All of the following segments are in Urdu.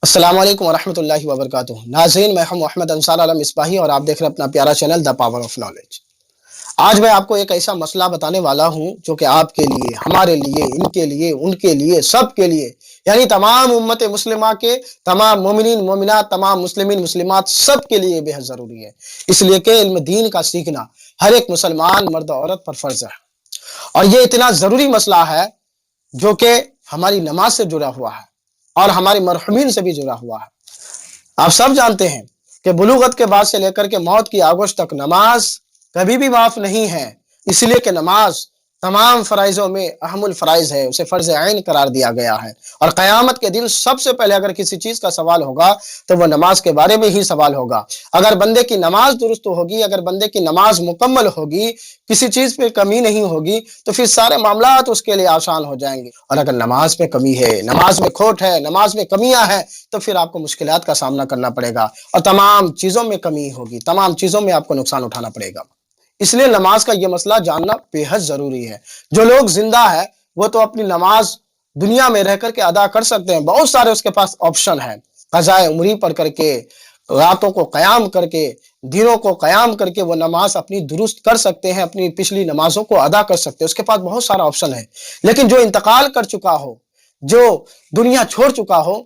السلام علیکم ورحمۃ اللہ وبرکاتہ ناظرین، میں ہوں محمد انصار عالم اصباہی اور آپ دیکھ رہے ہیں اپنا پیارا channel the power of knowledge. آج میں آپ کو ایک ایسا مسئلہ بتانے والا ہوں جو کہ آپ کے لیے، ہمارے لیے، ان کے لیے، سب کے لیے، یعنی تمام امت مسلمہ کے تمام مومنین مومنات، تمام مسلمین مسلمات، سب کے لیے بے حد ضروری ہے۔ اس لیے کہ علم دین کا سیکھنا ہر ایک مسلمان مرد و عورت پر فرض ہے، اور یہ اتنا ضروری مسئلہ ہے جو کہ ہماری نماز سے جڑا ہوا ہے اور ہمارے مرحومین سے بھی جڑا ہوا ہے۔ آپ سب جانتے ہیں کہ بلوغت کے بعد سے لے کر کے موت کی آغوش تک نماز کبھی بھی معاف نہیں ہے، اس لیے کہ نماز تمام فرائضوں میں اہم الفرائض ہے، اسے فرض عین قرار دیا گیا ہے، اور قیامت کے دن سب سے پہلے اگر کسی چیز کا سوال ہوگا تو وہ نماز کے بارے میں ہی سوال ہوگا۔ اگر بندے کی نماز درست ہوگی، اگر بندے کی نماز مکمل ہوگی، کسی چیز پہ کمی نہیں ہوگی، تو پھر سارے معاملات اس کے لیے آسان ہو جائیں گے۔ اور اگر نماز پہ کمی ہے، نماز میں کھوٹ ہے، نماز میں کمیاں ہیں، تو پھر آپ کو مشکلات کا سامنا کرنا پڑے گا، اور تمام چیزوں میں کمی ہوگی، تمام چیزوں میں آپ کو نقصان اٹھانا پڑے گا۔ اس لیے نماز کا یہ مسئلہ جاننا بے حد ضروری ہے۔ جو لوگ زندہ ہے وہ تو اپنی نماز دنیا میں رہ کر کے ادا کر سکتے ہیں، بہت سارے اس کے پاس آپشن ہے، قضاء عمری پڑھ کر کے، راتوں کو قیام کر کے، دنوں کو قیام کر کے وہ نماز اپنی درست کر سکتے ہیں، اپنی پچھلی نمازوں کو ادا کر سکتے ہیں، اس کے پاس بہت سارا آپشن ہے۔ لیکن جو انتقال کر چکا ہو، جو دنیا چھوڑ چکا ہو،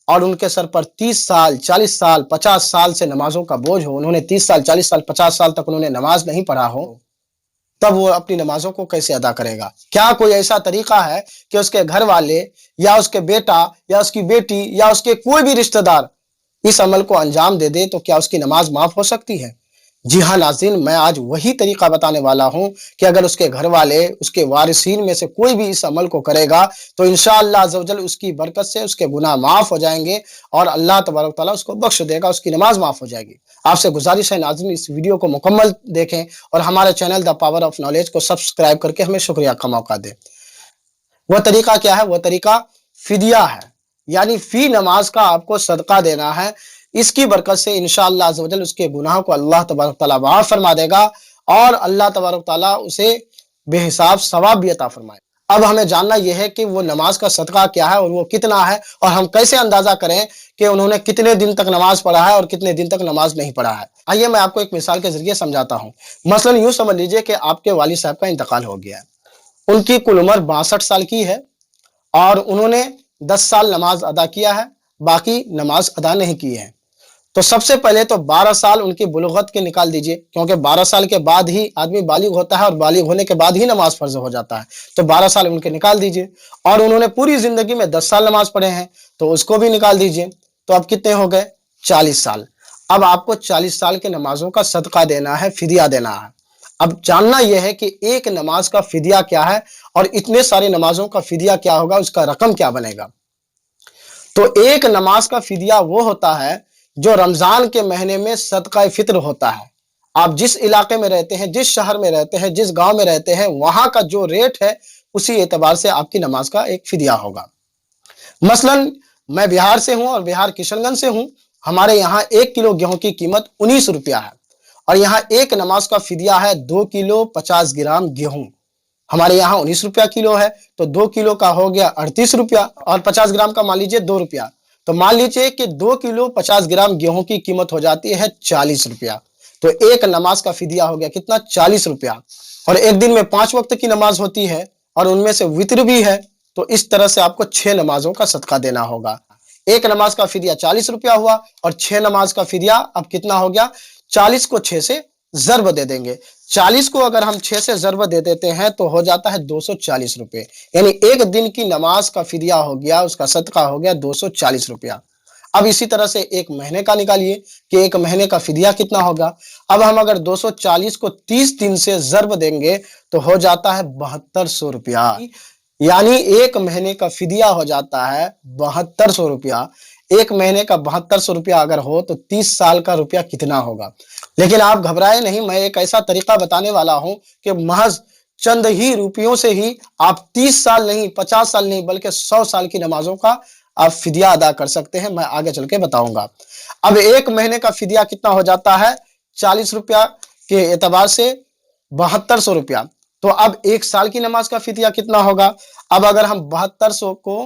اور ان کے سر پر 30 سال 40 سال 50 سال سے نمازوں کا بوجھ ہو، انہوں نے 30 سال 40 سال 50 سال تک انہوں نے نماز نہیں پڑھا ہو، تب وہ اپنی نمازوں کو کیسے ادا کرے گا؟ کیا کوئی ایسا طریقہ ہے کہ اس کے گھر والے یا اس کے بیٹا یا اس کی بیٹی یا اس کے کوئی بھی رشتہ دار اس عمل کو انجام دے دے تو کیا اس کی نماز معاف ہو سکتی ہے؟ جی ہاں ناظرین، میں آج وہی طریقہ بتانے والا ہوں کہ اگر اس کے گھر والے، اس کے وارثین میں سے کوئی بھی اس عمل کو کرے گا تو انشاءاللہ عزوجل اس کی برکت سے اس کے گناہ معاف ہو جائیں گے، اور اللہ تبارک تعالیٰ اس کو بخش دے گا، اس کی نماز معاف ہو جائے گی۔ آپ سے گزارش ہے ناظرین، اس ویڈیو کو مکمل دیکھیں اور ہمارے channel the power of knowledge کو سبسکرائب کر کے ہمیں شکریہ کا موقع دیں۔ وہ طریقہ کیا ہے؟ وہ طریقہ فدیہ ہے، یعنی فی نماز کا آپ کو صدقہ دینا ہے۔ اس کی برکت سے انشاءاللہ عزوجل اس کے گناہوں کو اللہ تبارک تعالیٰ معاف فرما دے گا، اور اللہ تبارک تعالیٰ اسے بے حساب ثواب بھی عطا فرمائے۔ اب ہمیں جاننا یہ ہے کہ وہ نماز کا صدقہ کیا ہے اور وہ کتنا ہے، اور ہم کیسے اندازہ کریں کہ انہوں نے کتنے دن تک نماز پڑھا ہے اور کتنے دن تک نماز نہیں پڑھا ہے۔ آئیے میں آپ کو ایک مثال کے ذریعے سمجھاتا ہوں۔ مثلا یوں سمجھ لیجئے کہ آپ کے والد صاحب کا انتقال ہو گیا ہے، ان کی کل عمر 62 سال کی ہے، اور انہوں نے 10 سال نماز ادا کیا ہے، باقی نماز ادا نہیں کی ہے۔ تو سب سے پہلے تو 12 سال ان کی بلوغت کے نکال دیجئے، کیونکہ 12 سال کے بعد ہی آدمی بالغ ہوتا ہے، اور بالغ ہونے کے بعد ہی نماز فرض ہو جاتا ہے، تو 12 سال ان کے نکال دیجئے۔ اور انہوں نے پوری زندگی میں 10 سال نماز پڑھے ہیں تو اس کو بھی نکال دیجئے، تو اب کتنے ہو گئے؟ 40 سال۔ اب آپ کو 40 سال کے نمازوں کا صدقہ دینا ہے، فدیہ دینا ہے۔ اب جاننا یہ ہے کہ ایک نماز کا فدیہ کیا ہے، اور اتنے سارے نمازوں کا فدیہ کیا ہوگا، اس کا رقم کیا بنے گا۔ تو ایک نماز کا فدیہ وہ ہوتا ہے جو رمضان کے مہینے میں صدقہ فطر ہوتا ہے۔ آپ جس علاقے میں رہتے ہیں، جس شہر میں رہتے ہیں، جس گاؤں میں رہتے ہیں، وہاں کا جو ریٹ ہے اسی اعتبار سے آپ کی نماز کا ایک فدیہ ہوگا۔ مثلا میں بہار سے ہوں اور بہار کشن گنج سے ہوں، ہمارے یہاں 1 کلو گیہوں کی قیمت 19 روپیہ ہے، اور یہاں ایک نماز کا فدیہ ہے 2 کلو 50 گرام گیہوں۔ ہمارے یہاں 19 روپیہ کلو ہے، تو 2 کلو کا ہو گیا 38 روپیہ، اور 50 گرام کا مان لیجئے 2 روپیہ، تو مان لیجئے کہ 2 کلو 50 گرام گیہوں کی قیمت ہو جاتی ہے 40 روپیہ۔ تو ایک نماز کا فدیہ ہو گیا کتنا؟ 40 روپیہ۔ اور ایک دن میں 5 وقت کی نماز ہوتی ہے، اور ان میں سے وتر بھی ہے، تو اس طرح سے آپ کو 6 نمازوں کا صدقہ دینا ہوگا۔ ایک نماز کا فدیہ 40 روپیہ ہوا، اور 6 نماز کا فدیہ اب کتنا ہو گیا؟ 40 کو 6 سے ضرب دے دیں گے۔ 40 کو اگر ہم 6 سے ضرب دے دیتے ہیں تو ہو جاتا ہے 240 روپے، یعنی ایک دن کی نماز کا فدیہ ہو گیا، اس کا صدقہ ہو گیا 240 روپیہ۔ اب اسی طرح سے ایک مہینے کا نکالیے کہ ایک مہینے کا فدیہ کتنا ہوگا۔ اب ہم اگر 240 کو 30 دن سے ضرب دیں گے تو ہو جاتا ہے 7200 روپیہ، یعنی ایک مہینے کا فدیہ ہو جاتا ہے 7200 روپیہ۔ ایک مہینے کا 7200 روپیہ اگر ہو تو 30 سال کا روپیہ کتنا ہوگا؟ لیکن آپ گھبرائے نہیں، میں ایک ایسا طریقہ بتانے والا ہوں کہ محض چند ہی روپیوں سے ہی آپ 30 سال نہیں، 50 سال نہیں، بلکہ 100 سال کی نمازوں کا آپ فدیہ ادا کر سکتے ہیں۔ میں آگے چل کے بتاؤں گا۔ اب ایک مہینے کا فدیہ کتنا ہو جاتا ہے 40 روپیہ کے اعتبار سے 7200 روپیہ، تو اب ایک سال کی نماز کا فدیہ کتنا ہوگا؟ اب اگر ہم 7200 کو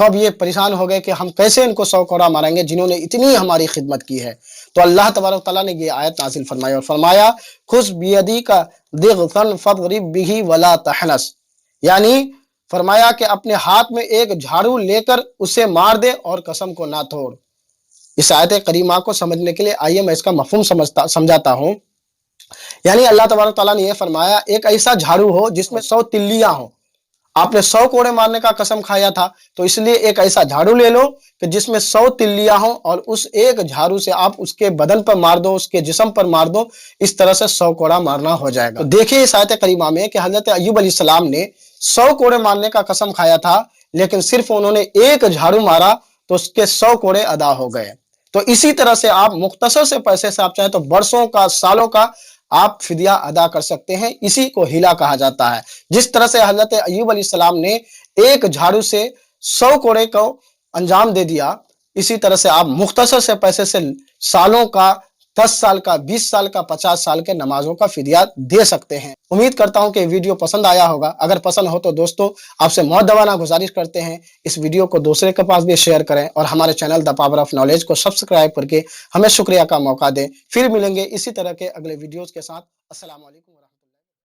تو اب یہ پریشان ہو گئے کہ ہم کیسے ان کو 100 کوڑا ماریں گے جنہوں نے اتنی ہماری خدمت کی ہے۔ تو اللہ تبارک تعالیٰ نے یہ آیت نازل فرمائی اور فرمایا خذ بیدیک ضغثا فاضرب به ولا تحنث، یعنی فرمایا کہ اپنے ہاتھ میں ایک جھاڑو لے کر اسے مار دے اور قسم کو نہ توڑ۔ اس آیت کریمہ کو سمجھنے کے لیے آئیے میں اس کا مفہوم سمجھاتا ہوں۔ یعنی اللہ تبارک تعالیٰ نے یہ فرمایا ایک ایسا جھاڑو ہو جس میں 100 تلیاں ہوں۔ آپ نے 100 کوڑے مارنے کا قسم کھایا تھا تو اس لیے ایک ایسا جھاڑو لے لو کہ جس میں 100 تلیاں ہوں، اور اس ایک جھاڑو سے آپ اس کے بدن پر مار دو، اس کے جسم پر مار دو، اس طرح سے 100 کوڑا مارنا ہو جائے گا۔ تو دیکھیں اس آیت کریمہ میں کہ حضرت ایوب علیہ السلام نے 100 کوڑے مارنے کا قسم کھایا تھا، لیکن صرف انہوں نے ایک جھاڑو مارا تو اس کے 100 کوڑے ادا ہو گئے۔ تو اسی طرح سے آپ مختصر سے پیسے سے آپ چاہیں تو برسوں کا، سالوں کا آپ فدیہ ادا کر سکتے ہیں۔ اسی کو ہیلا کہا جاتا ہے۔ جس طرح سے حضرت ایوب علیہ السلام نے ایک جھاڑو سے 100 کوڑے کو انجام دے دیا، اسی طرح سے آپ مختصر سے پیسے سے سالوں کا، 10 سال کا، 20 سال کا، 50 سال کے نمازوں کا فدیہ دے سکتے ہیں۔ امید کرتا ہوں کہ ویڈیو پسند آیا ہوگا۔ اگر پسند ہو تو دوستو آپ سے مؤدبانہ گزارش کرتے ہیں اس ویڈیو کو دوسرے کے پاس بھی شیئر کریں، اور ہمارے channel the power of knowledge کو سبسکرائب کر کے ہمیں شکریہ کا موقع دیں۔ پھر ملیں گے اسی طرح کے اگلے ویڈیوز کے ساتھ۔ السلام علیکم۔